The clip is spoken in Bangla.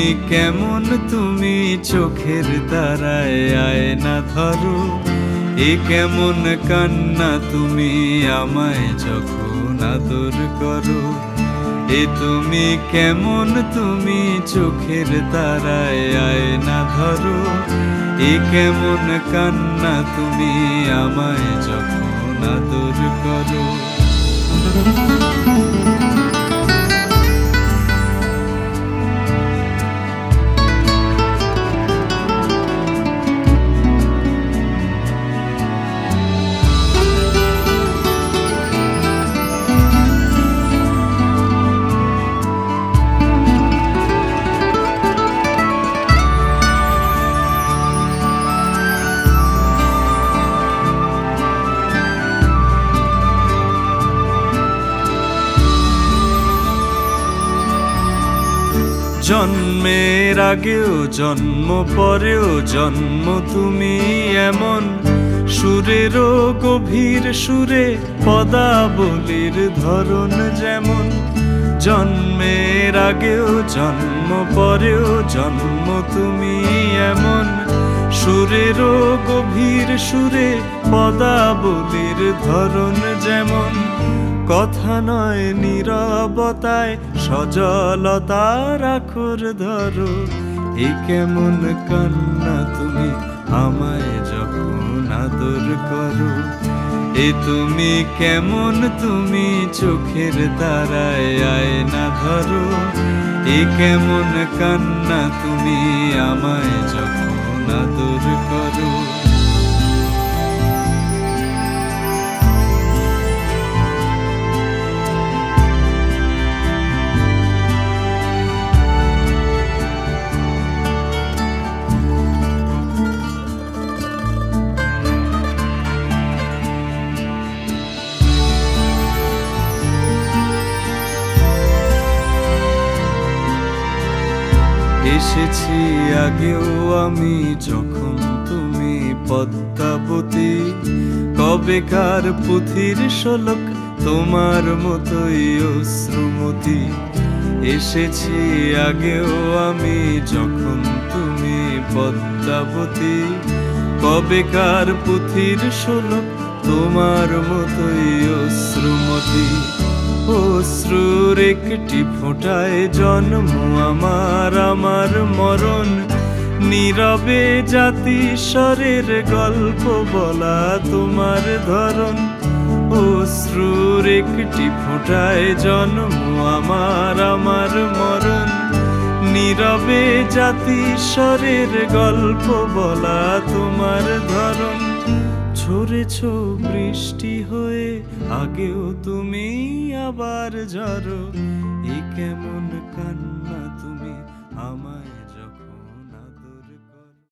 তুমি কেমন তুমি চোখের তারায় আয়না ধরো, এ কেমন কান্না তুমি আমায় যখন আদর করো। এ তুমি কেমন তুমি চোখের তারায় আয়না ধরো, এ কেমন কান্না তুমি আমায় যখন আদর করো। জন্মের আগেও জন্ম পরেও জন্ম তুমি এমন, সুরেরও গভীর সুরে পদাবলীর ধরন যেমন। জন্মের আগেও জন্ম পরেও জন্ম তুমি এমন, সুরেরও গভীর সুরে পদাবলীর ধরন যেমন। কথা নয় নীরবতায় সজলতার আখর ধরো, এ কেমন কান্না তুমি আমায় যখন আদর করো। এ তুমি কেমন তুমি চোখের তারায় আয়না ধরো, এ কেমন কান্না তুমি আমায় যখন আদর করো। এসেছি আগেও আমি যখন তুমি পদ্মাবতী, কবেকার পুথির শোলক তোমার মতোই অশ্রুমতি। এসেছি আগেও আমি যখন তুমি পদ্মাবতী, কবেকার পুথির শোলক তোমার মতোই অশ্রুমতি। অশ্রুর একটি ফোঁটায় জন্ম আমার, আমার মরণ। নীরবে জাতিস্বরের গল্প বলা তোমার ধরন। অশ্রুর একটি ফোঁটায় জন্ম আমার, আমার মরণ। নীরবে জাতিস্বরের গল্প বলা তোমার ধরন। ঝরেছ বৃষ্টি হয়ে আগেও তুমি আবার ঝরো, এ কেমন কান্না তুমি আমায়